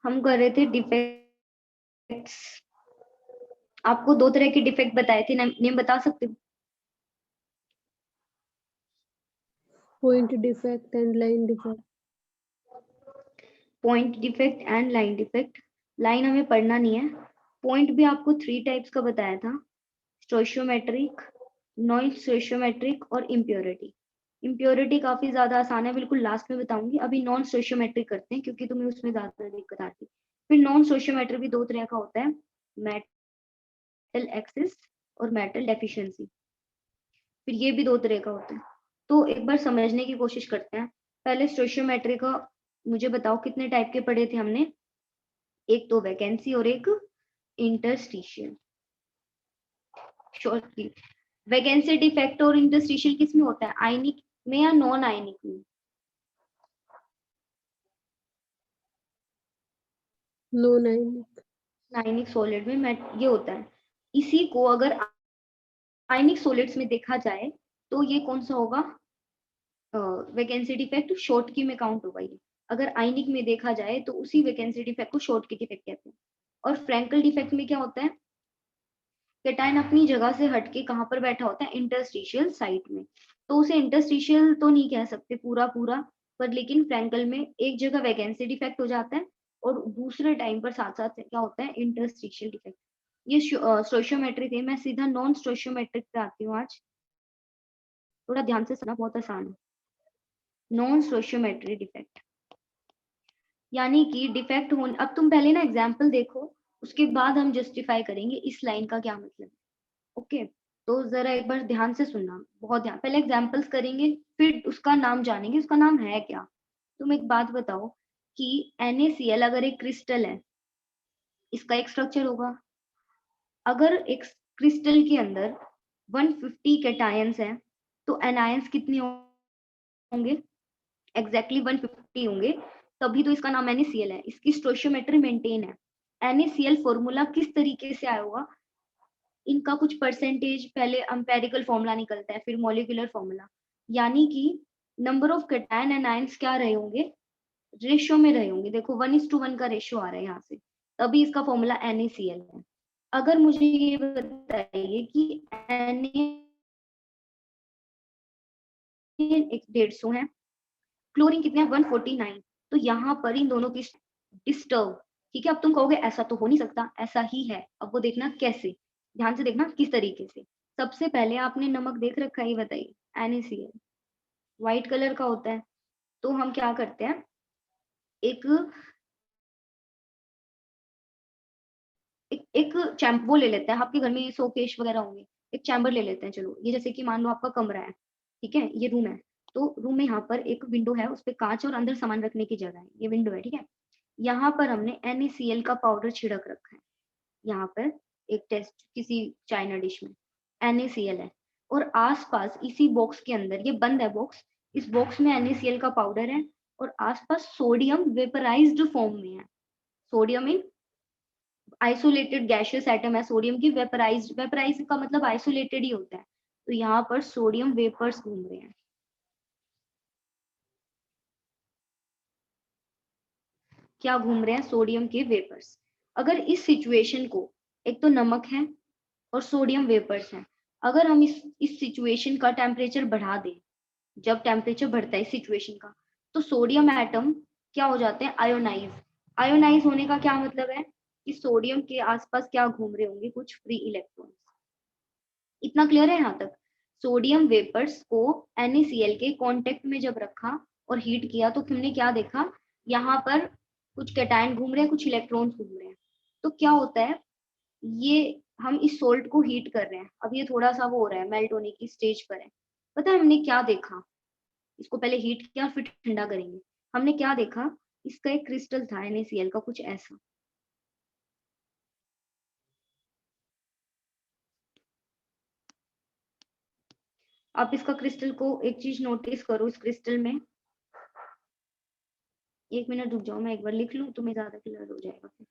हम कर रहे थे डिफेक्ट्स। आपको दो तरह के डिफेक्ट बताए थे, नेम बता सकते हो? Point defect and line defect. Point defect and line defect. Line हमें पढ़ना नहीं है। पॉइंट भी आपको 3 टाइप्स का बताया था, स्टोइशियोमेट्रिक, नॉन स्टोइशियोमेट्रिक और इम्प्योरिटी। इम्प्योरिटी काफी ज्यादा आसान है, बिल्कुल लास्ट में बताऊंगी। अभी नॉन स्टोइशियोमेट्रिक करते हैं क्योंकि तुम्हें उसमें ज्यादा दिक्कत आती है। फिर नॉन स्टोइशियोमेट्रिक भी दो तरह का होता है, मेटल एक्सिस और मेटल डेफिशिएंसी। फिर ये भी दो तरह का होता है। तो एक बार समझने की कोशिश करते हैं। पहले स्टोइशियोमेट्री का मुझे बताओ, कितने टाइप के पढ़े थे हमने? एक तो वैकेंसी और एक इंटरस्टिशियल। शॉर्टली, वैकेंसी डिफेक्ट और इंटरस्टिशियल किस में होता है, आयनिक में या नॉन आयनिक में? Non ionic. आयनिक सॉलिड में ये होता है। इसी को अगर आयनिक सॉलिड्स में देखा जाए तो ये कौन सा होगा? वैकेंसी डिफेक्ट शॉर्ट की में काउंट होगा ये। अगर आयनिक में देखा जाए तो उसी वैकेंसी डिफेक्ट को शॉर्ट की डिफेक्ट कहते हैं। और फ्रैंकल डिफेक्ट में क्या होता है? केटायन अपनी जगह से हटके कहाँ पर बैठा होता है? इंटरस्टिशियल साइट में। तो उसे इंटरस्टिशियल तो नहीं कह सकते पूरा पूरा, पर लेकिन फ्रैंकल में एक जगह वैकेंसी डिफेक्ट हो जाता है और दूसरे टाइम पर साथ साथ क्या होता है? Interstitial defect. ये स्टोइशियोमेट्री थे। मैं सीधा नॉन स्टोइशियोमेट्रिक पे आती हूँ आज। थोड़ा ध्यान से सुना, बहुत आसान है। नॉन स्टोइशियोमेट्री डिफेक्ट यानी कि डिफेक्ट होने, अब तुम पहले ना एग्जाम्पल देखो, उसके बाद हम जस्टिफाई करेंगे इस लाइन का क्या मतलब है। ओके, तो जरा एक बार ध्यान से सुनना, बहुत ध्यान। पहले एग्जाम्पल्स करेंगे, फिर उसका नाम जानेंगे, उसका नाम है क्या। तुम एक बात बताओ कि NaCl अगर एक क्रिस्टल है, इसका एक स्ट्रक्चर होगा। अगर एक क्रिस्टल के अंदर 150 कैटायंस हैं तो एनायंस कितने होंगे? एग्जैक्टली 150 होंगे। तभी तो इसका नाम NaCl है, इसकी स्टोइशियोमेट्री मेंटेन है। NaCl फॉर्मूला किस तरीके से आया होगा? इनका कुछ परसेंटेज, पहले एम्पेरिकल फॉर्मूला निकलता है, फिर मॉलिक्यूलर फॉर्मूला। यानी कि number of cation and ions क्या रहे होंगे? रेशियो में रहे होंगे। देखो 1:1 का रेशियो आ रहा है यहाँ से, तभी इसका फॉर्मूला NaCl है। अगर मुझे ये बताइए कि Na 150 है, क्लोरीन कितने हैं? 149। तो यहाँ पर इन दोनों की डिस्टर्ब, ठीक है। अब तुम कहोगे ऐसा तो हो नहीं सकता, ऐसा ही है। अब वो देखना कैसे, ध्यान से देखना किस तरीके से। सबसे पहले आपने नमक देख रखा है, ये बताइए। NaCl व्हाइट कलर का होता है। तो हम क्या करते हैं, एक एक वो ले लेते हैं। आपके घर में शोकेश वगैरह होंगे, एक चैम्बर ले लेते हैं। चलो, ये जैसे कि मान लो आपका कमरा है, ठीक है, ये रूम है। तो रूम में यहाँ पर एक विंडो है, उस पर कांच और अंदर सामान रखने की जगह है, ये विंडो है, ठीक है। यहाँ पर हमने NaCl का पाउडर छिड़क रखा है। यहाँ पर एक टेस्ट किसी चाइना डिश में NaCl है, और आसपास इसी बॉक्स के अंदर, ये बंद है बॉक्स, इस बॉक्स में NaCl का पाउडर है, और आसपास सोडियम वेपराइज्ड फॉर्म में है। सोडियम इन आइसोलेटेड गैशियस एटम है, सोडियम की वेपराइज्ड, वेपराइज का मतलब आइसोलेटेड ही होता है। तो यहाँ पर सोडियम वेपर्स घूम रहे हैं। क्या घूम रहे हैं? सोडियम के वेपर्स। अगर इस सिचुएशन को, एक तो नमक है और सोडियम वेपर्स हैं, अगर हम इस सिचुएशन का टेम्परेचर बढ़ा दें, जब टेम्परेचर बढ़ता है इस सिचुएशन का, तो सोडियम एटम क्या हो जाते हैं? आयोनाइज। आयोनाइज होने का क्या मतलब है? कि सोडियम के आसपास क्या घूम रहे होंगे? कुछ फ्री इलेक्ट्रॉन्स। इतना क्लियर है यहाँ तक? सोडियम वेपर्स को NaCl के कांटेक्ट में जब रखा और हीट किया तो तुमने क्या देखा? यहाँ पर कुछ कैटायन घूम रहे हैं, कुछ इलेक्ट्रॉन्स घूम रहे हैं। तो क्या होता है, ये हम इस सोल्ट को हीट कर रहे हैं, अब ये थोड़ा सा वो हो रहा है, मेल्ट होने की स्टेज पर है। पता है हमने क्या देखा? इसको पहले हीट किया फिर ठंडा करेंगे। हमने क्या देखा? इसका एक क्रिस्टल था NaCl का, कुछ ऐसा। आप इसका क्रिस्टल को एक चीज नोटिस करो, इस क्रिस्टल में, 1 मिनट रुक जाओ, मैं एक बार लिख लूं, तुम्हें ज्यादा क्लियर हो जाएगा फिर।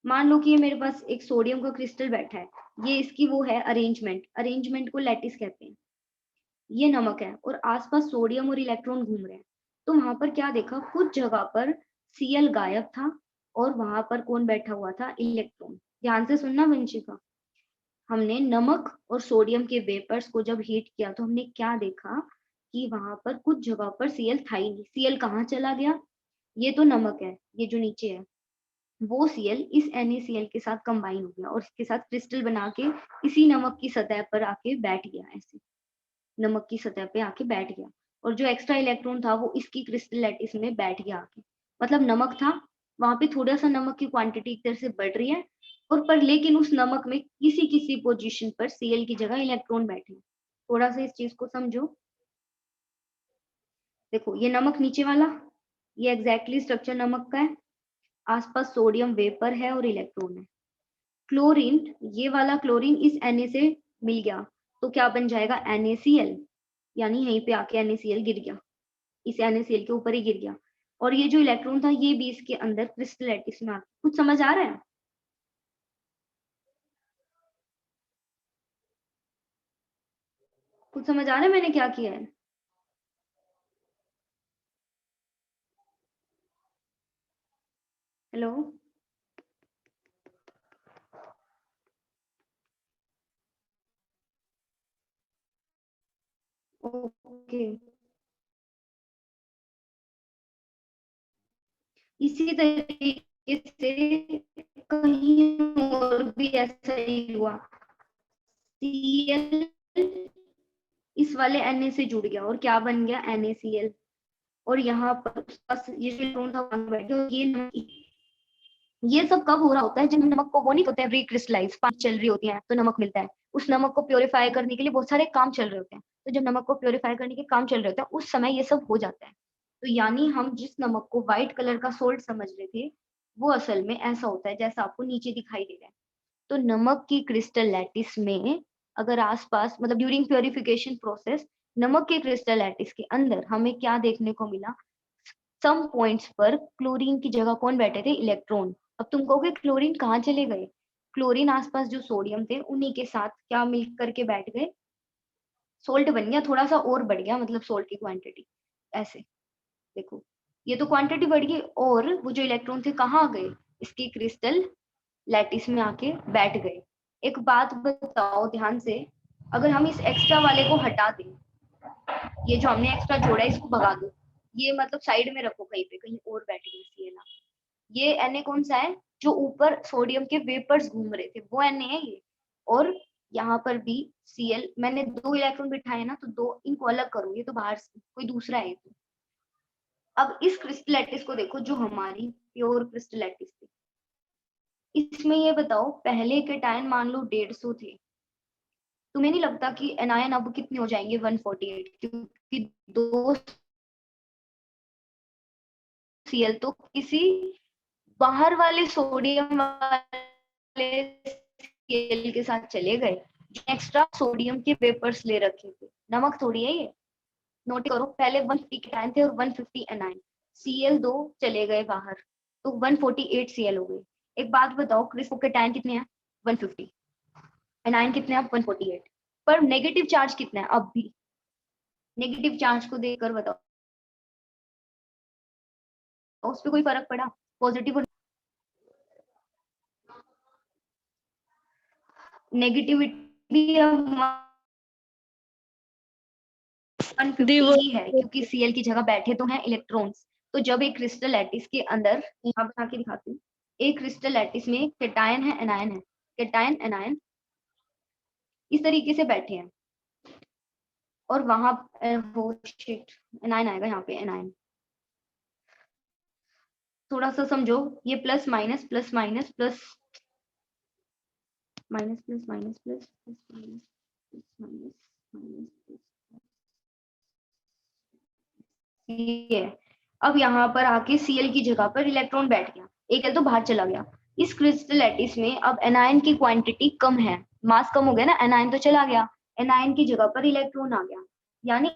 मान लो कि ये मेरे पास एक सोडियम का क्रिस्टल बैठा है, ये इसकी वो है अरेंजमेंट, अरेंजमेंट को लैटिस कहते हैं। ये नमक है और आसपास सोडियम और इलेक्ट्रॉन घूम रहे हैं। तो वहां पर क्या देखा? कुछ जगह पर Cl गायब था और वहां पर कौन बैठा हुआ था, इलेक्ट्रॉन। ध्यान से सुनना वंशिका, हमने नमक और सोडियम के वेपर्स को जब हीट किया तो हमने क्या देखा कि वहां पर कुछ जगह पर Cl था ही नहीं। Cl कहाँ चला गया, ये तो नमक है, ये जो नीचे है वो Cl इस NaCl के साथ कंबाइन हो गया और इसके साथ क्रिस्टल बना के इसी नमक की सतह पर आके बैठ गया, ऐसे नमक की सतह पे आके बैठ गया। और जो एक्स्ट्रा इलेक्ट्रॉन था वो इसकी क्रिस्टल लैटिस में बैठ गया आके। मतलब नमक था, वहां पे थोड़ा सा नमक की क्वांटिटी एक तरह से बढ़ रही है, और पर लेकिन उस नमक में किसी किसी पोजीशन पर Cl की जगह इलेक्ट्रॉन बैठे। थोड़ा सा इस चीज को समझो। देखो ये नमक नीचे वाला, ये एग्जैक्टली स्ट्रक्चर नमक का है, आसपास सोडियम वेपर है और इलेक्ट्रॉन है। क्लोरीन, ये वाला क्लोरीन इस Na से मिल गया तो क्या बन जाएगा, NaCl, यानी यहीं पे आके NaCl गिर गया, इस NaCl के ऊपर ही गिर गया। और ये जो इलेक्ट्रॉन था ये भी इसके अंदर क्रिस्टल लैटिस में आ, कुछ समझ आ रहा है? कुछ समझ आ रहा है मैंने क्या किया है? हेलो। ओके, इसी तरीके से कहीं और भी ऐसा ही हुआ, Cl इस वाले Na से जुड़ गया और क्या बन गया, NaCl। और यहाँ पर उसका ये जो इलेक्ट्रॉन था वहां बैठ गया। और ये सब कब हो रहा होता है, जब नमक को वो नहीं होता है रिक्रिस्टलाइज, पानी चल रही होती है तो नमक मिलता है। उस नमक को प्योरीफाई करने के लिए बहुत सारे काम चल रहे होते हैं, तो जब नमक को प्योरीफाई करने के काम चल रहे होते हैं उस समय ये सब हो जाता है। तो यानी हम जिस नमक को व्हाइट कलर का सोल्ट समझ रहे थे वो असल में ऐसा होता है जैसा आपको नीचे दिखाई दे रहा है। तो नमक की क्रिस्टल लैटिस में अगर आसपास, मतलब ड्यूरिंग प्योरिफिकेशन प्रोसेस, नमक के क्रिस्टल लैटिस के अंदर हमें क्या देखने को मिला, सम पॉइंट्स पर क्लोरीन की जगह कौन बैठे थे, इलेक्ट्रॉन। अब तुम कहोगे क्लोरीन कहाँ चले गए, क्लोरीन आसपास जो सोडियम थे उन्हीं के साथ क्या मिल करके बैठ गए, सोल्ट बन गया, थोड़ा सा और बढ़ गया, मतलब सोल्ट की क्वांटिटी ऐसे। देखो ये तो क्वांटिटी बढ़ गई, और वो जो इलेक्ट्रॉन थे कहाँ गए, इसकी क्रिस्टल लैटिस में आके बैठ गए। एक बात बताओ ध्यान से, अगर हम इस एक्स्ट्रा वाले को हटा दें, ये जो हमने एक्स्ट्रा जोड़ा है इसको भगा दो, ये मतलब साइड में रखो कहीं पे, कहीं और बैठ गई Cl। ये Na कौन सा है, जो ऊपर सोडियम के वेपर्स घूम रहे थे वो Na है ये। और यहाँ पर भी Cl, मैंने दो इलेक्ट्रॉन बिठाए ना, तो दो, इनको अलग करो, ये तो बाहर से कोई दूसरा है तो। अब इस क्रिस्टल लैटिस को देखो जो हमारी प्योर क्रिस्टल लैटिस थी, इसमें ये बताओ पहले के टाइम मान लो 150 थे, तुम्हें नहीं लगता कि एनायन अब कितने हो जाएंगे, 148, क्योंकि दो Cl तो किसी बाहर वाले सोडियम वाले Cl के साथ चले गए, एक्स्ट्रा सोडियम के वेपर्स ले रखे थे, नमक थोड़ी है ये। नोट करो, पहले 150 केटायन थे और 150 एनायन, Cl दो चले गए बाहर, तो 148 Cl हो गए। एक बात बताओ, क्रिस्टल केटायन कितने हैं, 150, एनायन कितने हैं, 148, पर नेगेटिव चार्ज कितना है अब भी, नेगेटिव चार्ज को देखकर बताओ उस पर कोई फर्क पड़ा, पॉजिटिव और नेगेटिविटी अब 150 ही है, क्योंकि Cl की जगह बैठे तो हैं इलेक्ट्रॉन्स। तो जब एक क्रिस्टल लैटिस के अंदर, यहाँ बना के दिखाती हूँ, एक क्रिस्टल लैटिस में केटायन है एनायन है, केटायन एनायन इस तरीके से बैठे हैं, और वहां वो शिट, एनायन आएगा यहाँ पे, एनायन थोड़ा सा समझो, ये plus minus plus minus plus minus plus minus plus plus minus plus minus minus, ये है। अब यहाँ पर आके Cl की जगह पर इलेक्ट्रॉन बैठ गया, एक है तो बाहर चला गया। इस क्रिस्टल लैटिस में अब एनायन की क्वांटिटी कम है, मास कम हो गया ना, एनायन तो चला गया, एनायन की जगह पर इलेक्ट्रॉन आ गया, यानी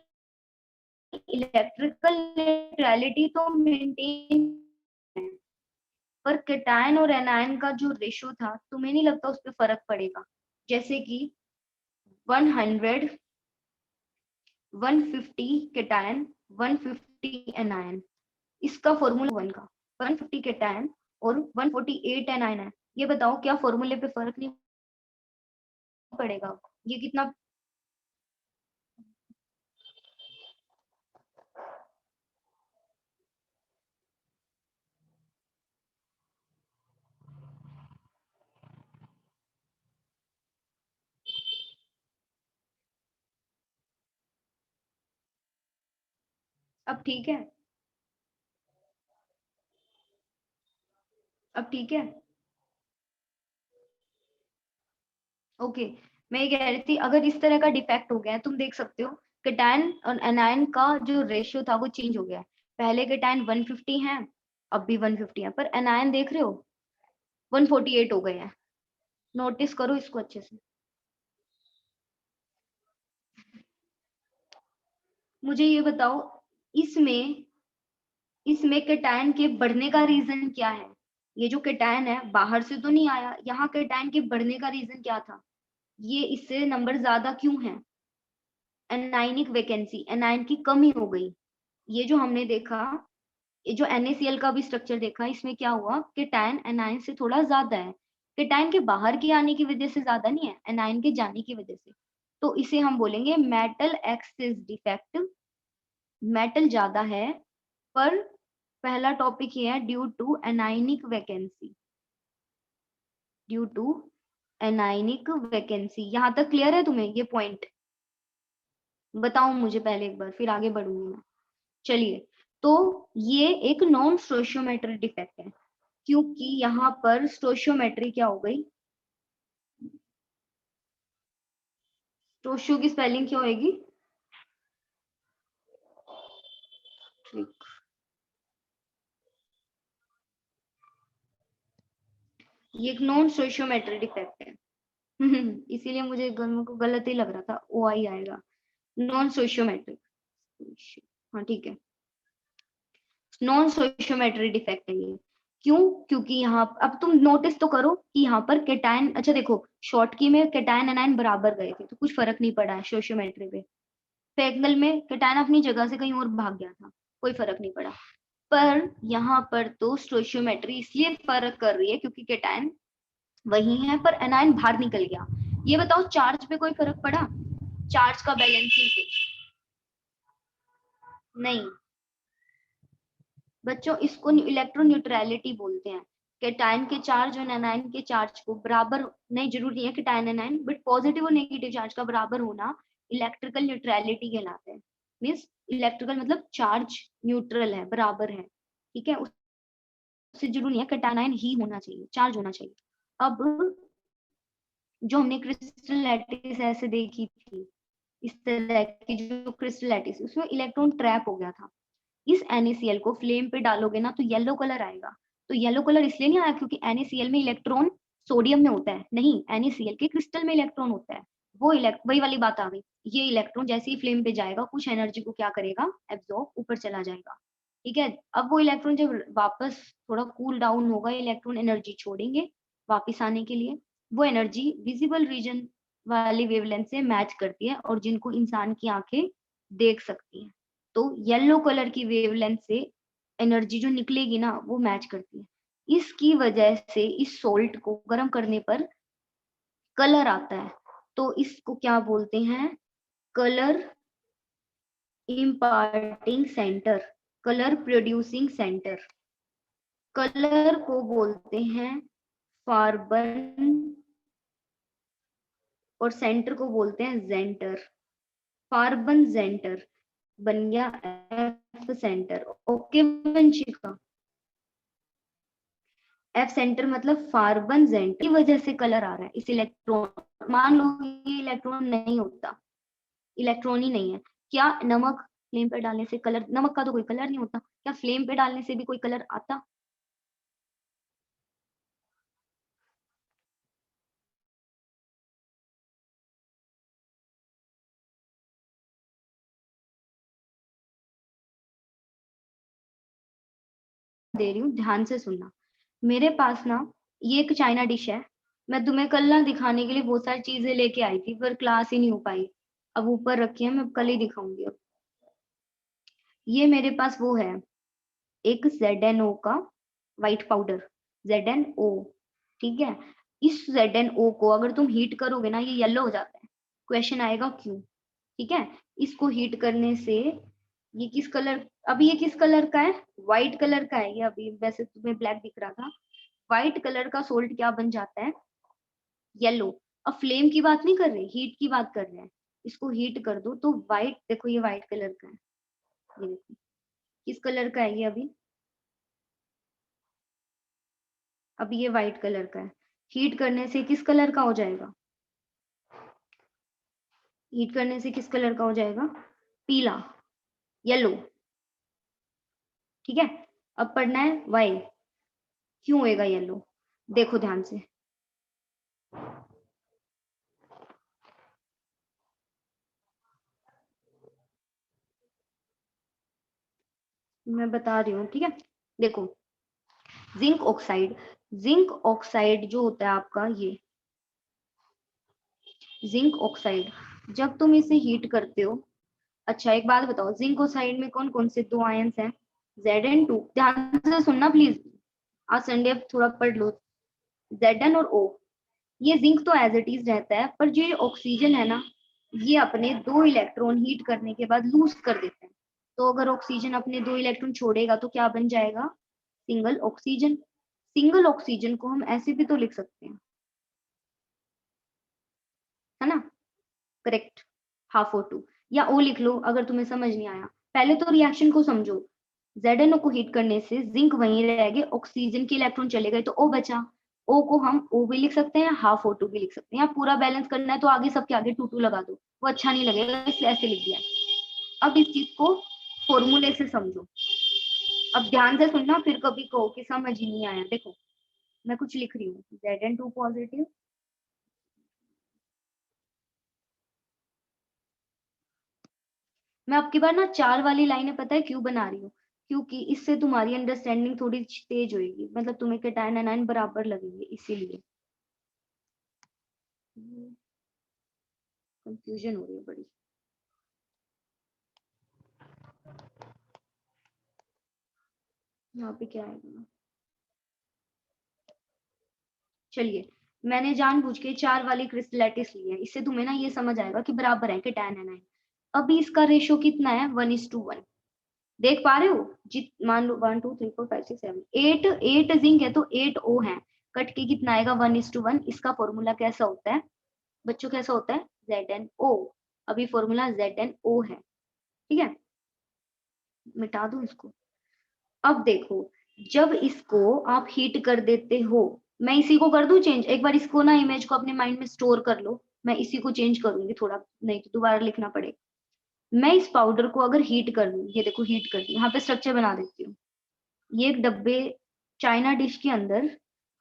इलेक्ट्रिकल न्यूट्रलिटी तो मेंटेन है, पर केटायन और एनायन का जो रेशो था तुम्हें नहीं लगता उस पर फर्क पड़ेगा, जैसे कि 100 150 केटायन 150 एनायन, इसका फॉर्मूला 1 का 150 केटायन और 148 एनाइन है, ये बताओ क्या फॉर्मूले पे फर्क नहीं पड़ेगा? ये कितना, अब ठीक है? अब ठीक है? ओके, मैं ये कह रही थी अगर इस तरह का डिफेक्ट हो गया है, तुम देख सकते हो केटायन और एनायन का जो रेशियो था वो चेंज हो गया है। पहले केटायन 150 है, अब भी 150 है, पर एनायन देख रहे हो 148 हो गए हैं। नोटिस करो इसको अच्छे से। मुझे ये बताओ, इसमें इसमें केटायन के बढ़ने का रीजन क्या है? ये जो केटायन है बाहर से तो नहीं आया, यहाँ केटायन के बढ़ने का रीजन क्या था? ये इससे नंबर ज्यादा क्यों है? एनाइनिक वैकेंसी, एनाइन की कमी हो गई। ये जो हमने देखा, ये जो NaCl का भी स्ट्रक्चर देखा, इसमें क्या हुआ, केटायन एनाइन से थोड़ा ज्यादा है। केटायन के बाहर के आने की वजह से ज्यादा नहीं है, एनाइन के जाने की वजह से। तो इसे हम बोलेंगे मेटल एक्सिस डिफेक्ट। मेटल ज्यादा है, पर पहला टॉपिक ये है due to anionic vacancy. Due to anionic vacancy. यहां तक क्लियर है तुम्हें ये पॉइंट? बताओ मुझे पहले एक बार, फिर आगे बढ़ूंगी मैं। चलिए, तो ये एक नॉन स्टोइशियोमेट्री डिफेक्ट है, क्योंकि यहाँ पर स्टोइशियोमेट्री क्या हो गई, स्टोशियो की स्पेलिंग क्या होगी? ठीक, ये एक नॉन स्टोइशियोमेट्री डिफेक्ट है। इसीलिए मुझे को गलत ही लग रहा था, ओ आई आएगा। नॉन स्टोइशियोमेट्रिक, हाँ ठीक है, नॉन स्टोइशियोमेट्री डिफेक्ट है ये। क्यों? क्योंकि यहाँ अब तुम नोटिस तो करो कि यहाँ पर केटायन, अच्छा देखो शॉर्ट की में केटायन एनायन बराबर गए थे तो कुछ फर्क नहीं पड़ा है स्टोइशियोमेट्री पे। पैरेलल में केटायन अपनी जगह से कहीं और भाग गया था, कोई फर्क नहीं पड़ा। पर यहाँ पर तो स्टोइशियोमेट्री इसलिए फर्क कर रही है क्योंकि केटायन वही है पर एनायन बाहर निकल गया। ये बताओ चार्ज पे कोई फर्क पड़ा? चार्ज का बैलेंसिंग पे? नहीं बच्चों, इसको इलेक्ट्रोन्यूट्रलिटी बोलते हैं। केटायन के चार्ज और एनायन के चार्ज को बराबर, नहीं जरूरी नहीं है केटायन एनायन, बट पॉजिटिव और नेगेटिव चार्ज का बराबर होना इलेक्ट्रिकल न्यूट्रलिटी कहलाता है। मीन्स इलेक्ट्रिकल मतलब चार्ज न्यूट्रल है, बराबर है, ठीक है। उससे जरूरी नहीं है केटायन आयन ही होना चाहिए, चार्ज होना चाहिए। अब जो हमने क्रिस्टल लैटिस ऐसे देखी थी, इस तरह की जो क्रिस्टल लैटिस, उसमें इलेक्ट्रॉन ट्रैप हो गया था। इस NaCl को फ्लेम पे डालोगे ना तो येलो कलर आएगा। तो येलो कलर इसलिए नहीं आया क्योंकि NaCl में इलेक्ट्रॉन सोडियम में होता है, नहीं, NaCl के क्रिस्टल में इलेक्ट्रॉन होता है। वो वही वाली बात आ गई। ये इलेक्ट्रॉन जैसे ही फ्लेम पे जाएगा कुछ एनर्जी को क्या करेगा, एब्जॉर्ब, ऊपर चला जाएगा, ठीक है। अब वो इलेक्ट्रॉन जब वापस थोड़ा कूल डाउन होगा, इलेक्ट्रॉन एनर्जी छोड़ेंगे वापिस आने के लिए। वो एनर्जी विजिबल रीजन वाली वेवलेंथ से मैच करती है और जिनको इंसान की आंखें देख सकती हैं। तो येलो कलर की वेवलेंथ से एनर्जी जो निकलेगी ना वो मैच करती है। इसकी वजह से इस सोल्ट को गर्म करने पर कलर आता है। तो इसको क्या बोलते हैं, colour imparting centre, colour producing centre. Colour को बोलते हैं फार्बन और सेंटर को बोलते हैं जेंटर। फार्बन जेंटर बन गया F centre. Okay Vanshika, F centre मतलब फार्बन जेंटर की वजह से कलर आ रहा है। इस इलेक्ट्रॉन, मान लो ये इलेक्ट्रॉन नहीं होता, इलेक्ट्रॉन ही नहीं है, क्या नमक फ्लेम पे डालने से कलर, नमक का तो कोई कलर नहीं होता, क्या फ्लेम पे डालने से भी कोई कलर आता? दे रही हूँ, ध्यान से सुनना। मेरे पास ना ये एक चाइना डिश है, मैं तुम्हें कल ना दिखाने के लिए बहुत सारी चीजें लेके आई थी पर क्लास ही नहीं हो पाई। अब ऊपर रखी है, मैं कल ही दिखाऊंगी। अब ये मेरे पास वो है, एक ZNO का व्हाइट पाउडर। ZnO, ठीक है। इस ZnO को अगर तुम हीट करोगे ना, ये येलो हो जाता है। क्वेश्चन आएगा क्यों, ठीक है। इसको हीट करने से ये किस कलर, अभी ये किस कलर का है, व्हाइट कलर का है ये, अभी वैसे तुम्हें ब्लैक दिख रहा था। व्हाइट कलर का सोल्ट क्या बन जाता है, येलो। अब फ्लेम की बात नहीं कर रहे, हीट की बात कर रहे हैं। इसको हीट कर दो तो व्हाइट, देखो ये व्हाइट कलर का है, ये देखो किस कलर का है ये, अभी ये व्हाइट कलर का है। हीट करने से किस कलर का हो जाएगा, हीट करने से किस कलर का हो जाएगा, पीला, येलो, ठीक है। अब पढ़ना है वाई, क्यों होएगा येलो, देखो ध्यान से। मैं बता रही हूँ, ठीक है। देखो जिंक ऑक्साइड, जिंक ऑक्साइड जो होता है आपका, ये जिंक ऑक्साइड, जब तुम इसे हीट करते हो, अच्छा एक बात बताओ, जिंक ऑक्साइड में कौन कौन से दो आयंस हैं, Zn2, ध्यान से सुनना प्लीज, आज संडे थोड़ा पढ़ लो। Zn और O, ये जिंक तो एज इट इज रहता है, पर जो ये ऑक्सीजन है ना, ये अपने दो इलेक्ट्रॉन हीट करने के बाद लूज कर देते हैं। तो अगर ऑक्सीजन अपने दो इलेक्ट्रॉन छोड़ेगा तो क्या बन जाएगा, सिंगल ऑक्सीजन। सिंगल ऑक्सीजन को हम ऐसे भी तो लिख सकते हैं, है ना, करेक्ट, हाफ ओ टू, या ओ लिख लो अगर तुम्हें समझ नहीं आया। पहले तो रिएक्शन को समझो, Zn को हीट करने से जिंक वहीं रह गए, ऑक्सीजन के इलेक्ट्रॉन चले गए तो O बचा। O को हम O भी लिख सकते हैं, हाफ O2 भी लिख सकते हैं, या पूरा बैलेंस करना है तो आगे सबके आगे 2 2 लगा दो, वो अच्छा नहीं लगेगा इसलिए ऐसे लिख दिया। अब इस चीज को फॉर्मूले से समझो, अब ध्यान से सुनना, फिर कभी कहो कि समझ ही नहीं आया। देखो मैं कुछ लिख रही हूँ, Zn2 पॉजिटिव, मैं आपकी बार ना 4 वाली लाइनें पता है क्यों बना रही हूँ, क्योंकि इससे तुम्हारी अंडरस्टैंडिंग थोड़ी तेज होगी, मतलब तुम्हें कैटायन एनायन बराबर लगेंगे, इसीलिए कंफ्यूजन हो रही है बड़ी। यहाँ पे क्या आएगा, चलिए मैंने जानबूझ के 4 वाली क्रिस्टलाइटिस ली है, इससे तुम्हें ना ये समझ आएगा कि बराबर है कैटायन एनायन। अभी इसका रेशियो कितना है, 1:1, देख पा रहे हो, जित मान लो 1 2 3 4 5 6 7 8, 8 जिंक है तो 8 O है, कट के कितना आएगा 1:1। इसका फॉर्मूला कैसा होता है बच्चों, कैसा होता है, ZnO। अभी फॉर्मूला ZnO है, ठीक है, मिटा दूं इसको। अब देखो, जब इसको आप हीट कर देते हो, मैं इसी को कर दूं चेंज, एक बार इसको ना इमेज को अपने माइंड में स्टोर कर लो, मैं इसी को चेंज करूंगी थोड़ा, नहीं तो दोबारा लिखना पड़ेगा। मैं इस पाउडर को अगर हीट कर लूं, ये देखो हीट कर दी, यहाँ पे स्ट्रक्चर बना देती हूँ। ये एक डब्बे चाइना डिश के अंदर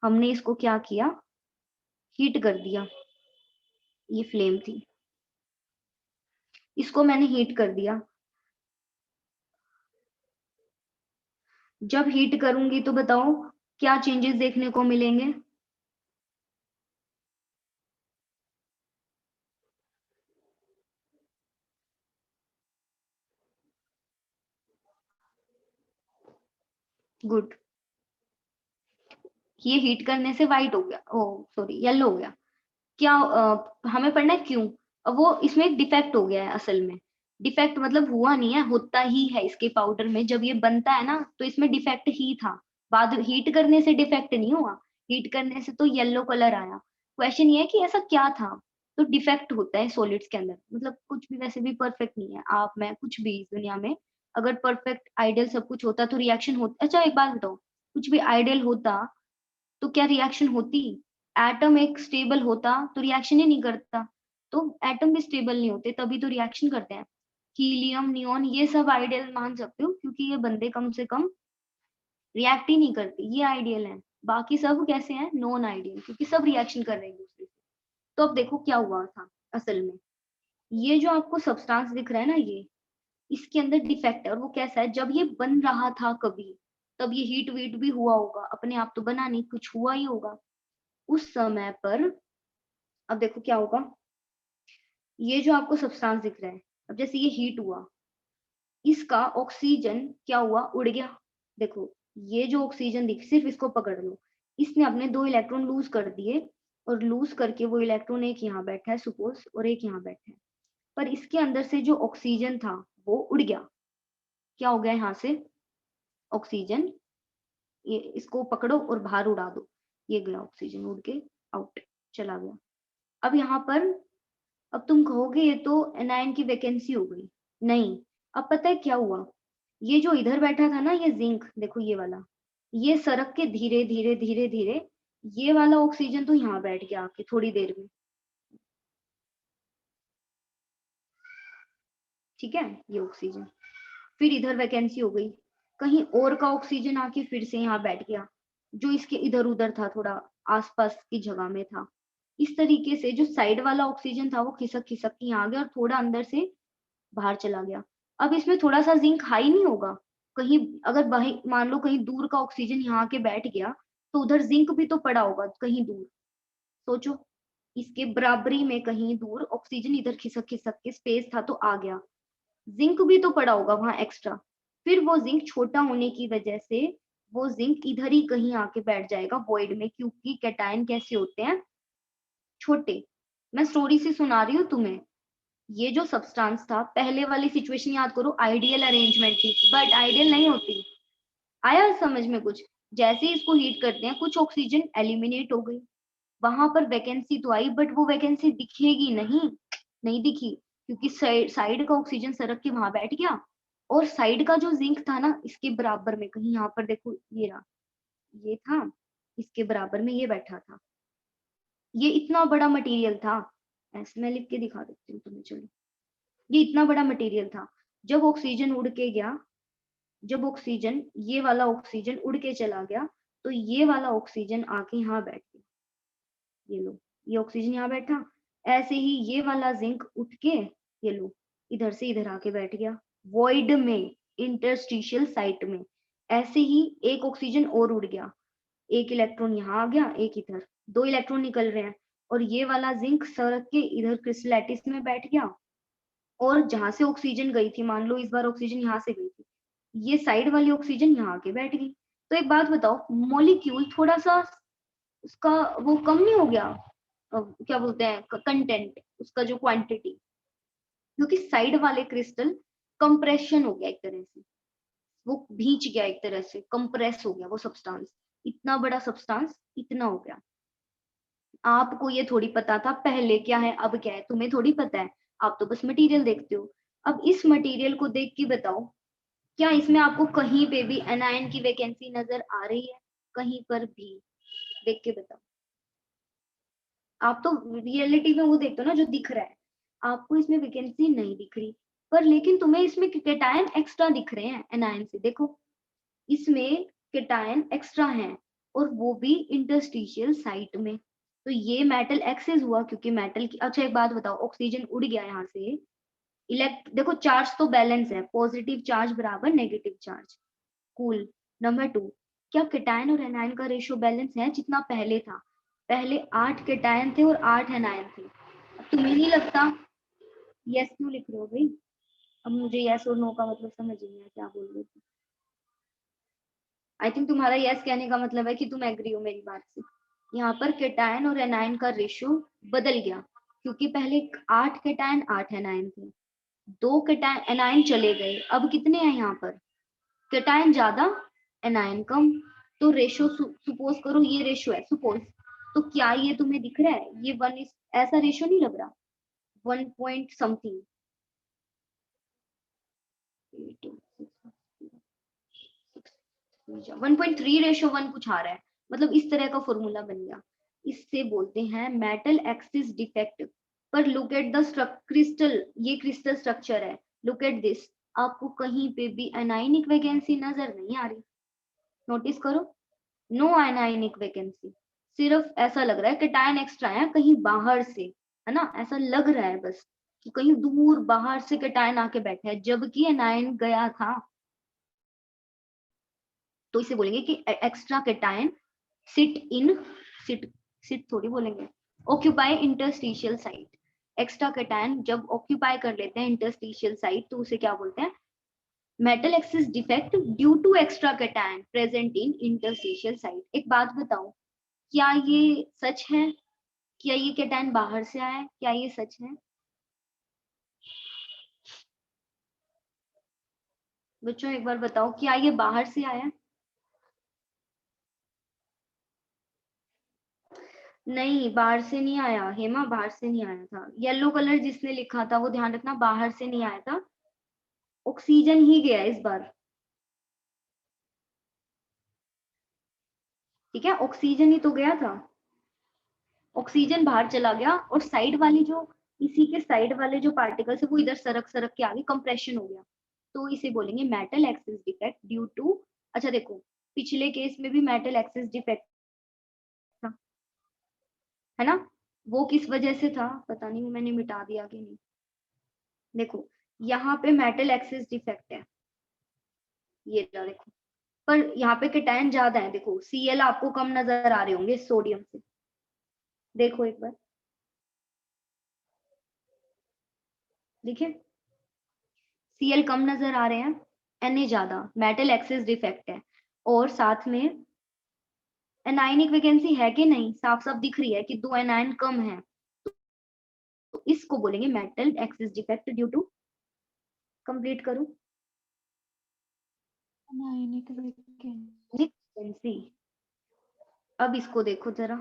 हमने इसको क्या किया, हीट कर दिया, ये फ्लेम थी, इसको मैंने हीट कर दिया। जब हीट करूंगी तो बताओ क्या चेंजेस देखने को मिलेंगे, गुड, ये हीट करने से व्हाइट हो गया, ओ सॉरी येलो हो गया। क्या हमें पढ़ना है क्यों, अब वो इसमें एक डिफेक्ट हो गया है असल में, डिफेक्ट मतलब हुआ नहीं है, होता ही है इसके पाउडर में, जब ये बनता है ना तो इसमें डिफेक्ट ही था, बाद हीट करने से डिफेक्ट नहीं हुआ, हीट करने से तो येलो कलर आया। क्वेश्चन ये है कि ऐसा क्या था, तो डिफेक्ट होता है सॉलिड्स के अंदर, मतलब कुछ भी वैसे भी परफेक्ट नहीं है, आप मैं कुछ भी इस दुनिया में, अगर परफेक्ट आइडियल सब कुछ होता तो रिएक्शन होता, अच्छा एक बात बताओ, कुछ भी आइडियल होता तो क्या रिएक्शन होती, एटम एक स्टेबल होता तो रिएक्शन ही नहीं करता, तो एटम भी स्टेबल नहीं होते तभी तो रिएक्शन करते हैं। हीलियम नियॉन ये सब आइडियल मान सकते हो, क्योंकि ये बंदे कम से कम रिएक्ट ही नहीं करते, ये आइडियल है। बाकी सब कैसे हैं, नॉन आइडियल, क्योंकि सब रिएक्शन कर रहे हैं एक दूसरे से। तो अब देखो क्या हुआ था असल में, ये जो आपको सब्सटेंस दिख रहा है ना, ये इसके अंदर डिफेक्ट है, और वो कैसा है, जब ये बन रहा था कभी, तब ये हीट वीट भी हुआ होगा, अपने आप तो बना नहीं, कुछ हुआ ही होगा उस समय पर। अब देखो क्या होगा, ये जो आपको सब्सटेंस दिख रहा है, अब जैसे ये हीट हुआ, इसका ऑक्सीजन क्या हुआ, उड़ गया। देखो ये जो ऑक्सीजन दिख, सिर्फ इसको पकड़ लो, इसने अपने 2 इलेक्ट्रॉन लूज कर दिए और लूज करके वो इलेक्ट्रॉन एक यहाँ बैठा है सपोज और एक यहाँ बैठा है, पर इसके अंदर से जो ऑक्सीजन था वो उड़ गया। क्या हो गया यहाँ से ऑक्सीजन, ये इसको पकड़ो और बाहर उड़ा दो, ये गया ऑक्सीजन उड़ के आउट चला गया। अब यहाँ पर अब तुम कहोगे ये तो एनायन की वैकेंसी हो गई, नहीं। अब पता है क्या हुआ, ये जो इधर बैठा था ना ये जिंक, देखो ये वाला, ये सरक के धीरे धीरे धीरे धीरे ये वाला ऑक्सीजन तो यहाँ बैठ गया आके थोड़ी देर में, ठीक है, ये ऑक्सीजन फिर इधर वैकेंसी हो गई, कहीं और का ऑक्सीजन आके फिर से यहाँ बैठ गया जो इसके इधर उधर था, थोड़ा आसपास की जगह में था। इस तरीके से जो साइड वाला ऑक्सीजन था वो खिसक खिसक के यहाँ आ गया और थोड़ा अंदर से बाहर चला गया। अब इसमें थोड़ा सा जिंक हाई नहीं होगा, कहीं अगर मान लो कहीं दूर का ऑक्सीजन यहाँ आके बैठ गया तो उधर जिंक भी तो पड़ा होगा कहीं दूर, सोचो इसके बराबरी में कहीं दूर ऑक्सीजन इधर खिसक खिसक के स्पेस था तो आ गया, जिंक भी तो पड़ा होगा वहां एक्स्ट्रा, फिर वो जिंक छोटा होने की वजह से वो जिंक इधर ही कहीं आके बैठ जाएगा वॉइड में, क्योंकि कैटायन कैसे होते हैं छोटे। मैं स्टोरी से सुना रही हूँ तुम्हें, ये जो सब्सटेंस था पहले वाली सिचुएशन याद करो, आइडियल अरेंजमेंट थी बट आइडियल नहीं होती, आया समझ में कुछ। जैसे ही इसको हीट करते हैं कुछ ऑक्सीजन एलिमिनेट हो गई, वहां पर वैकेंसी तो आई बट वो वैकेंसी दिखेगी नहीं, नहीं दिखी क्योंकि साइड का ऑक्सीजन सरक के वहां बैठ गया और साइड का जो जिंक था ना इसके बराबर में कहीं यहाँ पर देखो ये रहा, ये था इसके बराबर में ये बैठा था, ये इतना बड़ा मटेरियल था, ऐसे मैं लिख के दिखा देती हूँ तुम्हें, चलो ये इतना बड़ा मटेरियल था। जब ऑक्सीजन उड़ के गया, जब ऑक्सीजन ये वाला ऑक्सीजन उड़ के चला गया तो ये वाला ऑक्सीजन आके यहाँ बैठ गया, ये लो ये ऑक्सीजन यहाँ बैठा, ऐसे ही ये वाला जिंक उठ के ये लो इधर से इधर आके बैठ गया वॉइड में इंटरस्टिशियल साइट में, ऐसे ही एक ऑक्सीजन और उड़ गया, एक इलेक्ट्रॉन यहाँ आ गया एक इधर, 2 इलेक्ट्रॉन निकल रहे हैं और ये वाला जिंक सरक के इधर क्रिस्टलैटिस में बैठ गया और जहां से ऑक्सीजन गई थी, मान लो इस बार ऑक्सीजन यहाँ से गई थी, ये साइड वाली ऑक्सीजन यहाँ आके बैठ गई। तो एक बात बताओ, मॉलिक्यूल थोड़ा सा उसका वो कम नहीं हो गया, क्या बोलते हैं कंटेंट उसका जो क्वांटिटी, क्योंकि साइड वाले क्रिस्टल कंप्रेशन हो गया एक तरह से, वो भींच गया एक तरह से, कंप्रेस हो गया वो सब्सटेंस, इतना बड़ा सब्सटेंस इतना हो गया। आपको ये थोड़ी पता था पहले क्या है अब क्या है, तुम्हें थोड़ी पता है, आप तो बस मटेरियल देखते हो। अब इस मटेरियल को देख के बताओ क्या इसमें आपको कहीं पे भी एनायन की वैकेंसी नजर आ रही है, कहीं पर भी, देख के बताओ। आप तो रियलिटी में वो देखते हो ना जो दिख रहा है, आपको इसमें वैकेंसी नहीं दिख रही, पर लेकिन तुम्हें इसमें कैटायन एक्स्ट्रा दिख रहे हैं एनायन से, देखो इसमें कैटायन एक्स्ट्रा हैं और वो भी इंटरस्टिशियल साइट में, तो ये मेटल एक्सेस हुआ क्योंकि मेटल की। अच्छा एक बात बताओ, ऑक्सीजन उड़ गया यहाँ से, देखो चार्ज तो बैलेंस है, पॉजिटिव चार्ज बराबर नेगेटिव चार्ज, कूल। नंबर 2, क्या कैटायन और एनायन का रेशियो बैलेंस है जितना पहले था, पहले 8 कैटायन थे और 8 एनायन थे। अब तुम्हें नहीं लगता, यस क्यों लिख रहे हो भाई, अब मुझे यस और नो का मतलब समझ नहीं आया क्या बोल रहे थे। आई थिंक तुम्हारा यस कहने का मतलब है कि तुम एग्री हो मेरी बात से। यहाँ पर कैटायन और एनायन का रेशियो बदल गया क्योंकि पहले 8 कैटायन 8 एनायन थे, 2 कैटायन एनायन चले गए, अब कितने हैं यहाँ पर, कैटायन ज्यादा एनायन कम, तो रेशियो सपोज करो ये रेशियो है सपोज, तो क्या ये तुम्हें दिख रहा है ये 1 ऐसा रेशियो नहीं लग रहा, 1 पॉइंट समथिंग, 1.3:1 कुछ आ रहा है, मतलब इस तरह का फॉर्मूला बन गया, इससे बोलते हैं मेटल एक्सिस डिफेक्ट। पर लुक एट द क्रिस्टल, ये क्रिस्टल स्ट्रक्चर है, लुक एट दिस, आपको कहीं पे भी एनायनिक वैकेंसी नजर नहीं आ रही, नोटिस करो, नो एनायनिक वैकेंसी, सिर्फ ऐसा लग रहा है कैटायन एक्स्ट्रा है कहीं बाहर से, है ना, ऐसा लग रहा है बस कि कहीं दूर बाहर से कैटायन आके बैठा है जबकि एनायन गया था, तो इसे बोलेंगे कि extra cation sit in, sit sit थोड़ी बोलेंगे, occupy interstitial site, extra cation जब ऑक्यूपाई कर लेते हैं इंटरस्टिशियल साइट तो उसे क्या बोलते हैं, metal excess defect due to extra cation present in interstitial site. एक बात बताओ, क्या ये सच है? क्या ये केटायन बाहर से आया है? क्या ये सच है? बच्चों एक बार बताओ, क्या ये बाहर से आया है? नहीं, बाहर से नहीं आया हेमा, बाहर से नहीं आया था। येलो कलर जिसने लिखा था वो ध्यान रखना, बाहर से नहीं आया था, ऑक्सीजन ही गया इस बार। ठीक है, ऑक्सीजन ही तो गया था, ऑक्सीजन बाहर चला गया और साइड वाली जो, इसी के साइड वाले जो पार्टिकल्स है वो इधर सरक सरक के आगे कंप्रेशन हो गया, तो इसे बोलेंगे metal excess defect due to. अच्छा देखो, पिछले केस में भी मेटल एक्सिस डिफेक्ट था, है ना? वो किस वजह से था पता नहीं, मैंने मिटा दिया कि नहीं। देखो यहाँ पे मेटल एक्सिस डिफेक्ट है, ये रहा देखो, पर यहाँ पे केटायन ज्यादा है। देखो Cl आपको कम नजर आ रहे होंगे सोडियम से, देखो एक बार, देखिए Cl कम नजर आ रहे हैं, Na ज्यादा, मेटल एक्सिस डिफेक्ट है। और साथ में एनायनिक वैकेंसी है कि नहीं, साफ साफ दिख रही है कि 2 एनायन कम है, तो इसको बोलेंगे metal excess defect due to, complete करूं, आयनिक वैकेंसी। वैकेंसी। अब इसको देखो जरा,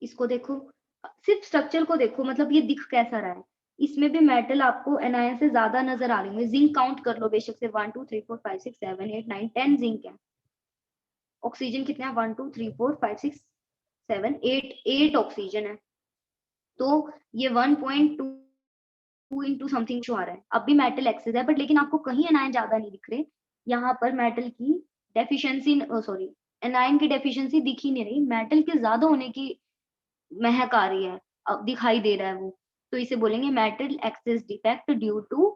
इसको देखो, सिर्फ स्ट्रक्चर को देखो, मतलब ये दिख कैसा रहा है। इसमें भी मेटल आपको एनायन से ज्यादा नजर आ रही है। जिंक काउंट कर लो बेशक से, 1 2 3 4 5 6 7 8 9 10 जिंक है। ऑक्सीजन कितना है, 1 2 3 4 5 6 7 8 ऑक्सीजन है, तो ये 1.2 इंटू समथिंग शो आ रहा है। अब भी मेटल एक्सेस है, बट लेकिन आपको कहीं एनायन ज्यादा नहीं दिख रहे। यहाँ पर मेटल की डेफिशिएंसी, सॉरी, एनायन की डेफिशिएंसी दिख ही नहीं रही, मेटल के ज्यादा होने की महक आ रही है, अब दिखाई दे रहा है वो, तो इसे बोलेंगे metal excess defect due to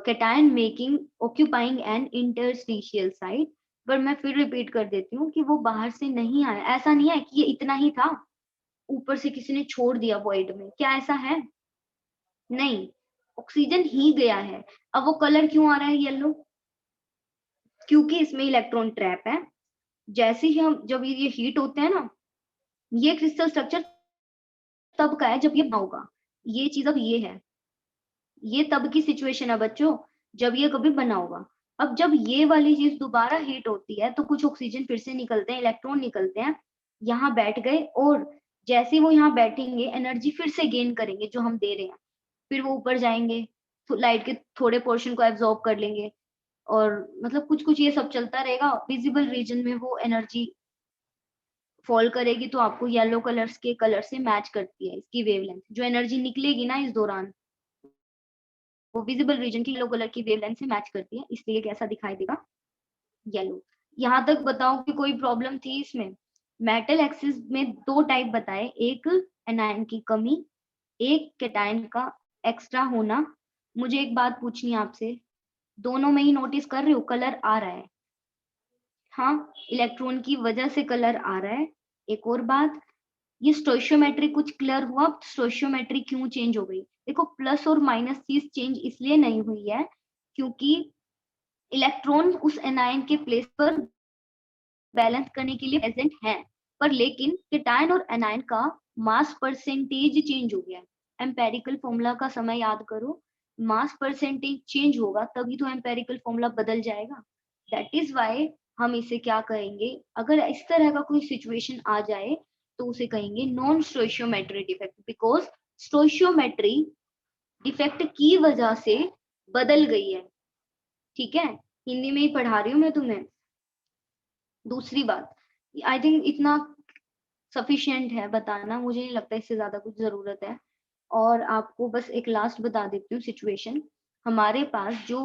cation making occupying an interstitial site. पर मैं फिर रिपीट कर देती हूँ कि वो बाहर से नहीं आया, ऐसा नहीं है कि ये इतना ही था, ऊपर से किसी ने छोड़ दिया वॉइड में, क्या ऐसा है? नहीं, ऑक्सीजन ही गया है। अब वो कलर क्यों आ रहा है येलो? क्योंकि इसमें इलेक्ट्रॉन ट्रैप है। जैसे ही हम, जब ये हीट होते हैं ना, ये क्रिस्टल स्ट्रक्चर तब का है जब ये होगा, ये चीज अब ये है, ये तब की सिचुएशन है बच्चों जब ये कभी बना होगा। अब जब ये वाली चीज दोबारा हीट होती है तो कुछ ऑक्सीजन फिर से निकलते हैं, इलेक्ट्रॉन निकलते हैं, यहाँ बैठ गए, और जैसे वो यहाँ बैठेंगे एनर्जी फिर से गेन करेंगे जो हम दे रहे हैं, फिर वो ऊपर जाएंगे, तो लाइट के थोड़े पोर्शन को एब्जॉर्ब कर लेंगे, और मतलब कुछ कुछ ये सब चलता रहेगा। विजिबल रीजन में वो एनर्जी फॉल करेगी, तो आपको येलो कलर्स के कलर से मैच करती है इसकी वेवलेंथ, जो एनर्जी निकलेगी ना इस दौरान, वो विजिबल रीजन की येलो कलर की वेवलेंथ से मैच करती है, इसलिए कैसा दिखाई देगा, येलो। यहाँ तक बताओ कि कोई प्रॉब्लम थी इसमें? मेटल एक्सिस में दो टाइप बताए, एक एनायन की कमी, एक केटायन का एक्स्ट्रा होना। मुझे एक बात पूछनी है आपसे, दोनों में ही नोटिस कर रहे हो कलर आ रहा है? हाँ, इलेक्ट्रॉन की वजह से कलर आ रहा है। एक और बात, ये स्टोइशियोमेट्री कुछ क्लियर हुआ? स्टोइशियोमेट्री क्यों चेंज हो गई? देखो प्लस और माइनस चीज चेंज इसलिए नहीं हुई है क्योंकि इलेक्ट्रॉन उस एनायन के प्लेस पर बैलेंस करने के लिए प्रेजेंट है, पर लेकिन केटायन और एनायन का मास परसेंटेज चेंज हो गया है। एम्पेरिकल फॉर्मूला का समय याद करो, मास परसेंटेज चेंज होगा तभी तो एम्पेरिकल फॉर्मूला बदल जाएगा। दैट इज वाई हम इसे क्या कहेंगे, अगर इस तरह का कोई सिचुएशन आ जाए तो उसे कहेंगे non stoichiometry defect, because stoichiometry defect की वजह से बदल गई है। ठीक है, हिंदी में ही पढ़ा रही हूँ मैं तुम्हें। दूसरी बात, आई थिंक इतना सफिशिएंट है बताना, मुझे नहीं लगता इससे ज्यादा कुछ जरूरत है। और आपको बस एक लास्ट बता देती हूँ सिचुएशन। हमारे पास जो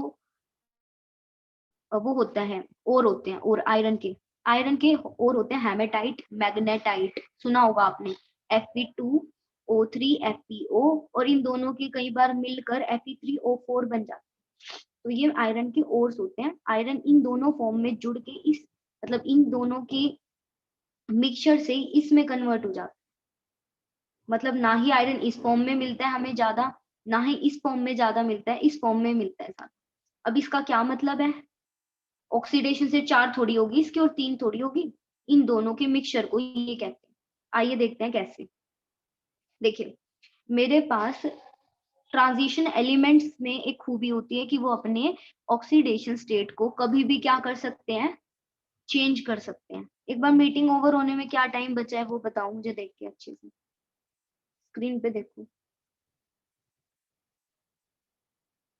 वो होता है, और होते हैं और आयरन के और होते हैं हेमेटाइट, मैग्नेटाइट, सुना होगा आपने, Fe2O3 FeO, और इन दोनों के कई बार मिलकर Fe3O4 बन जाते हैं। तो ये आयरन के ओर्स होते हैं। आयरन इन दोनों फॉर्म में जुड़ के इस, मतलब इन दोनों की मिक्सचर से इसमें कन्वर्ट हो जाता है। मतलब ना ही आयरन इस फॉर्म में मिलता है हमें ज्यादा, ना ही इस फॉर्म में ज्यादा मिलता है, इस फॉर्म में मिलता है ज्यादा। अब इसका क्या मतलब है? ऑक्सीडेशन से 4 थोड़ी होगी इसकी और 3 थोड़ी होगी, इन दोनों के मिक्सचर को ये कहते हैं। आइए देखते हैं कैसे। देखिए मेरे पास ट्रांजिशन एलिमेंट्स में एक खूबी होती है कि वो अपने ऑक्सीडेशन स्टेट को कभी भी क्या कर सकते हैं, चेंज कर सकते हैं। एक बार मीटिंग ओवर होने में क्या टाइम बचा है वो बताओ मुझे देख के अच्छे से, स्क्रीन पे देखो,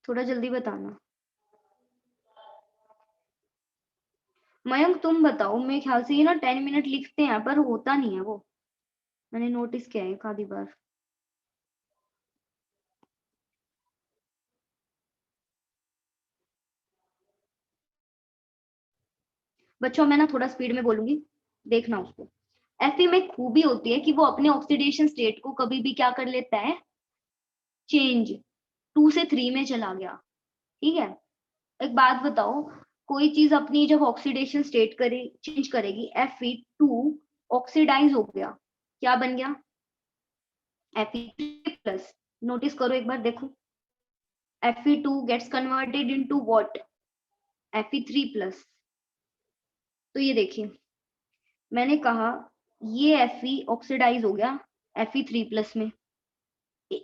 थोड़ा जल्दी बताना। मयंक तुम बताओ, मेरे ख्याल से ये ना 10 मिनट लिखते हैं पर होता नहीं है वो, मैंने नोटिस किया है एक आधी बार। बच्चों मैं ना थोड़ा स्पीड में बोलूंगी, देखना उसको। एफई में खूबी होती है कि वो अपने ऑक्सीडेशन स्टेट को कभी भी क्या कर लेता है, चेंज, 2 से 3 में चला गया। ठीक है, एक बात बताओ, कोई चीज अपनी जब ऑक्सीडेशन स्टेट करे चेंज करेगी, Fe2 ऑक्सीडाइज हो गया, क्या बन गया, Fe3+। नोटिस करो एक बार देखो, Fe2 gets converted into what, Fe3+। तो ये देखिए मैंने कहा ये Fe ऑक्सीडाइज हो गया Fe3+ में,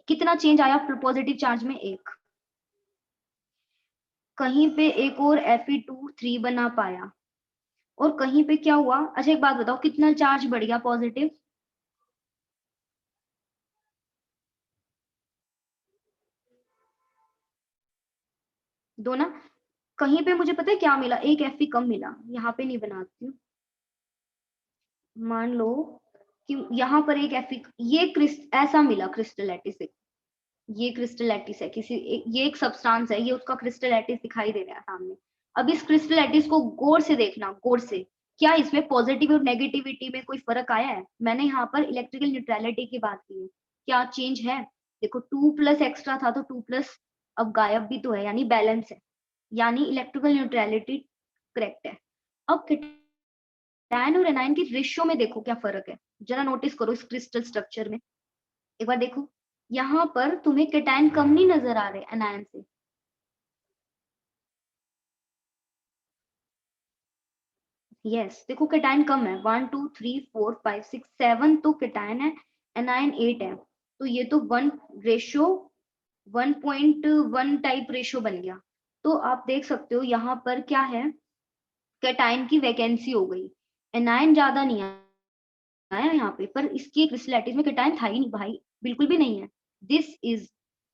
कितना चेंज आया पॉजिटिव चार्ज में, 1। कहीं पे एक और Fe2 3 बना पाया, और कहीं पे क्या हुआ, अच्छा एक बात बताओ कितना चार्ज बढ़ गया पॉजिटिव, दो ना। कहीं पे मुझे पता है क्या मिला, एक Fe कम मिला, यहाँ पे नहीं बनाती हूँ, मान लो कि यहाँ पर एक Fe ये ऐसा मिला क्रिस्टलैटिस, ये क्रिस्टलैटिस है किसी ये एक सब्सटेंस है, ये उसका क्रिस्टलैटिस दिखाई दे रहा है सामने। अब इस क्रिस्टलैटिस को गौर से देखना, गौर से, क्या इसमें पॉजिटिव और नेगेटिविटी में कोई फर्क आया है, मैंने यहाँ पर इलेक्ट्रिकल न्यूट्रलिटी की बात की है, क्या चेंज है, देखो 2+ एक्स्ट्रा था तो 2+ अब गायब भी तो है, यानी बैलेंस है, यानी इलेक्ट्रिकल न्यूट्रलिटी करेक्ट है। अब कैटायन और एनायन की रेशियो में देखो क्या फर्क है, जरा नोटिस करो इस क्रिस्टल स्ट्रक्चर में, एक बार देखो, यहाँ पर तुम्हें कैटायन कम नहीं नजर आ रहे एनायन से, यस देखो कैटायन कम है, 1 2 3 4 5 6 7 तो कैटायन है, एनायन 8 है, तो ये तो 1:1 टाइप रेशियो बन गया। तो आप देख सकते हो यहाँ पर क्या है, कैटायन की वैकेंसी हो गई, एनायन ज्यादा नहीं आया यहाँ पे, पर इसकी क्रिस्टलैटिस में कैटायन था ही नहीं भाई, बिल्कुल भी नहीं है। दिस इज,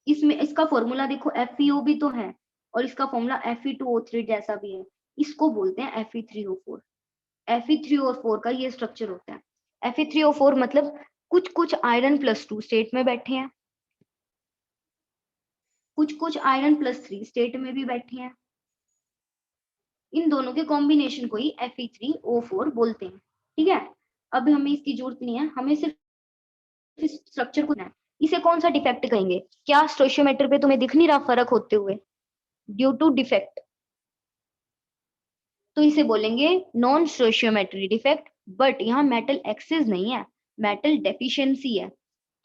इसमें इसका फॉर्मूला देखो FeO भी तो है, और इसका फॉर्मूला Fe2O3 जैसा भी है, इसको बोलते हैं Fe3O4। Fe3O4 का ये स्ट्रक्चर होता है। Fe3O4 मतलब कुछ कुछ आयरन +2 स्टेट में बैठे हैं, कुछ कुछ आयरन +3 स्टेट में भी बैठे हैं, इन दोनों के कॉम्बिनेशन को ही Fe3O4 बोलते हैं। ठीक है, अब हमें इसकी जरूरत नहीं है, हमें सिर्फ इस स्ट्रक्चर को है, इसे कौन सा डिफेक्ट कहेंगे, क्या स्टोइशियोमेट्री पे तुम्हें दिख नहीं रहा फर्क होते हुए, ड्यू टू डिफेक्ट, तो इसे बोलेंगे नॉन स्टोइशियोमेट्री डिफेक्ट। बट यहाँ मेटल एक्सेस नहीं है, मेटल डेफिशिएंसी है,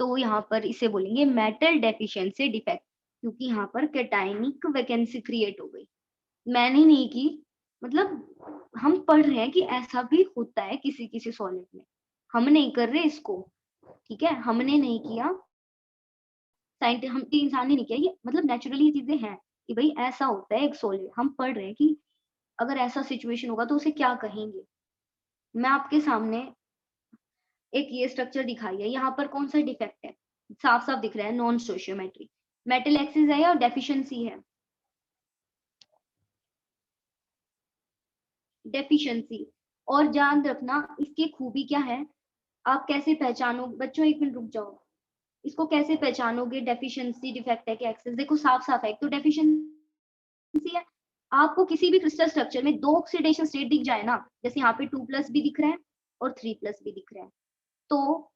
तो यहाँ पर इसे बोलेंगे मेटल डेफिशिएंसी डिफेक्ट, क्योंकि यहाँ पर कैटायनिक वैकेंसी क्रिएट हो गई, मैंने नहीं की, मतलब हम पढ़ रहे हैं कि ऐसा भी होता है किसी किसी सॉलिड में, हम नहीं कर रहे इसको, ठीक है, हमने नहीं किया, साइंटिस्ट हम इंसान ने नहीं किया, ये मतलब नेचुरली चीजें हैं कि भाई ऐसा होता है एक सॉलिड, हम पढ़ रहे हैं कि अगर ऐसा सिचुएशन होगा तो उसे क्या कहेंगे। मैं आपके सामने एक ये स्ट्रक्चर दिखाई है, यहाँ पर कौन सा डिफेक्ट है, साफ साफ दिख रहा है नॉन स्टोइशियोमेट्री, मेटल एक्सिस है या डेफिशिएंसी है, डेफिशिएंसी। और ध्यान रखना इसकी खूबी क्या है, आप कैसे पहचानो, बच्चों एक मिनट रुक जाओ, इसको कैसे पहचानोगे डेफिशिएंसी डिफेक्ट है कि एक्सेस, देखो साफ साफ है, एक तो डेफिशिएंसी है, आपको किसी भी क्रिस्टल स्ट्रक्चर में 2 ऑक्सीडेशन स्टेट दिख जाए ना, जैसे यहाँ पे 2+ भी दिख रहा है और 3+ भी दिख रहा है, तो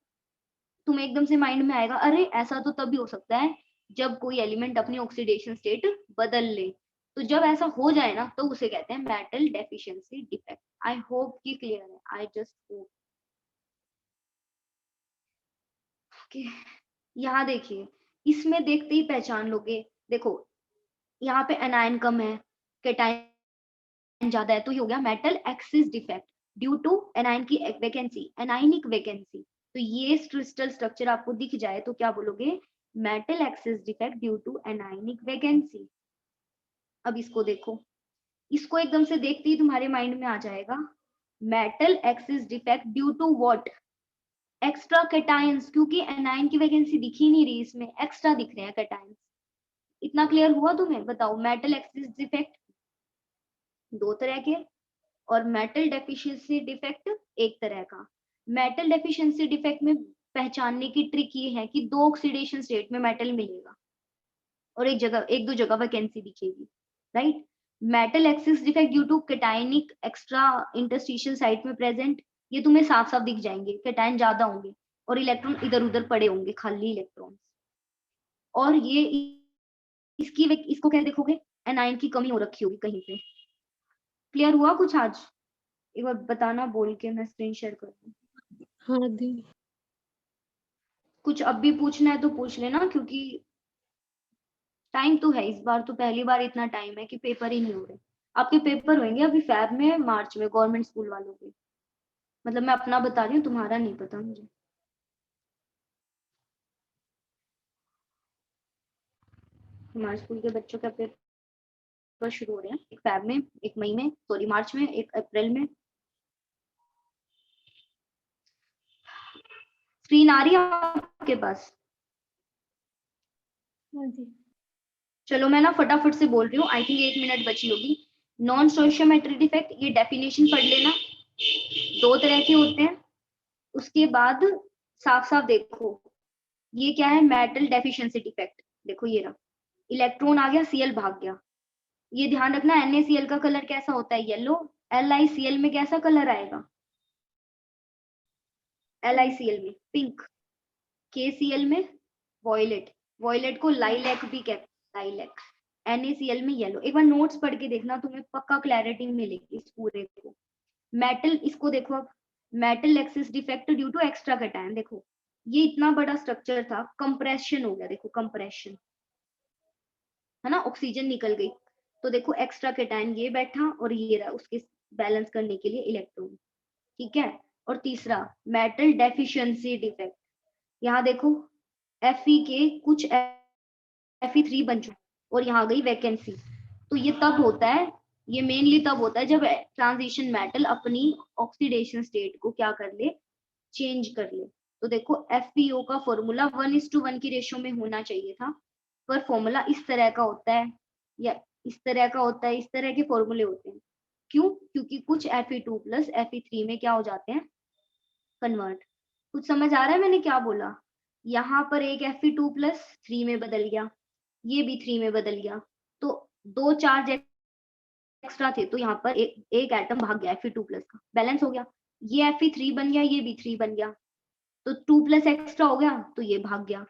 तुम्हें एकदम से माइंड में आएगा अरे ऐसा तो तभी हो सकता है जब कोई एलिमेंट अपनी ऑक्सीडेशन स्टेट बदल ले, तो जब ऐसा हो जाए ना तो उसे कहते हैं metal deficiency defect. I hope कि क्लियर है, आई जस्ट होप। ओके, यहाँ देखिए, इसमें देखते ही पहचान लोगे, देखो यहाँ पे एनायन कम है, कैटायन ज्यादा है तो ये हो गया metal excess defect due to anion की वैकेंसी, एनाइनिक वैकेंसी। तो ये क्रिस्टल स्ट्रक्चर आपको दिख जाए तो क्या बोलोगे, metal excess defect due to anionic vacancy. अब इसको देखो, इसको एकदम से देखते ही तुम्हारे माइंड में आ जाएगा metal excess defect due to what, extra cations, क्योंकि एनाइन की वैकेंसी दिख ही नहीं रही, इसमें एक्स्ट्रा दिख रहे हैं कैटायंस। इतना क्लियर हुआ तुम्हें? बताओ, मेटल एक्सिस डिफेक्ट दो तरह के और मेटल डेफिशिएंसी डिफेक्ट एक तरह का। मेटल डेफिशिएंसी डिफेक्ट में पहचानने की ट्रिक ये है कि दो ऑक्सीडेशन स्टेट में मेटल मिलेगा और एक दो जगह वैकेंसी दिखेगी, right. Metal excess defect due to cationic extra interstitial site में प्रेजेंट, ये तुम्हें साफ साफ दिख जाएंगे, कैटायन ज्यादा होंगे और इलेक्ट्रॉन इधर उधर पड़े होंगे, खाली इलेक्ट्रॉन। और ये इसको क्या देखोगे, एनाइन की कमी हो रखी होगी कहीं पे। क्लियर हुआ कुछ आज? एक बार बताना बोल के, मैं स्क्रीन शेयर कर दूं। हाँ दी। कुछ अब भी पूछना है तो पूछ लेना, क्योंकि टाइम तो है, इस बार तो पहली बार इतना टाइम है कि पेपर ही नहीं हो रहे। आपके पेपर होंगे अभी फेब में, मार्च में, गवर्नमेंट स्कूल वालों के। मतलब मैं अपना बता रही हूँ, तुम्हारा नहीं पता मुझे। हमारे स्कूल के बच्चों का पेपर शुरू हो रहे हैं, एक फेब में, एक मई में, सॉरी मार्च में, एक अप्रैल में। स्क्रीन आ रही है आपके पास? हाँ जी। चलो मैं ना फटाफट से बोल रही हूँ, आई थिंक 1 मिनट बची होगी। नॉन स्टोइशियोमेट्री डिफेक्ट, ये डेफिनेशन पढ़ लेना, दो तरह के होते हैं। उसके बाद साफ साफ देखो, ये क्या है, मेटल डेफिशिएंसी डिफेक्ट। देखो ये रहा, इलेक्ट्रॉन आ गया, सीएल भाग गया। ये ध्यान रखना, NaCl का कलर कैसा होता है, येलो। LiCl में कैसा कलर आएगा, LiCl में पिंक, KCl में वॉयलेट, वॉयलेट को लाइलैक भी कहते हैं, लाइलैक। NaCl में येलो। एक बार नोट्स पढ़ के देखना, तुम्हें पक्का क्लैरिटी मिलेगी इस पूरे को। मेटल, इसको देखो अब, metal excess defect due to extra cation. देखो ये इतना बड़ा स्ट्रक्चर था, कंप्रेशन हो गया, देखो कंप्रेशन है ना, ऑक्सीजन निकल गई। तो देखो एक्स्ट्रा कैटायन ये बैठा और ये रहा, उसके बैलेंस करने के लिए इलेक्ट्रॉन, ठीक है। और तीसरा मेटल डेफिशिएंसी डिफेक्ट, यहाँ देखो Fe के कुछ Fe3 बन चुके और यहाँ गई वैकेंसी। तो ये तब होता है, ये मेनली तब होता है जब ट्रांजिशन मेटल अपनी ऑक्सीडेशन स्टेट को क्या कर ले, चेंज कर ले। तो देखो FeO का फॉर्मूला 1:1 की रेशियो में होना चाहिए था, पर फॉर्मूला इस तरह का होता है या इस तरह का होता है, इस तरह के फॉर्मूले होते हैं। क्यों? क्योंकि कुछ Fe2 प्लस Fe3 में क्या हो जाते हैं, कन्वर्ट। कुछ समझ आ रहा है मैंने क्या बोला? यहाँ पर एक Fe2 प्लस 3 में बदल गया, ये भी 3 में बदल गया, तो दो चार्ज एक्स्ट्रा थे, तो यहाँ पर एक एटम भाग गया, Fe2 प्लस का बैलेंस हो गया। ये Fe3 बन गया, ये भी 3 बन गया, तो 2 प्लस एक्स्ट्रा हो गया, तो ये भाग गया।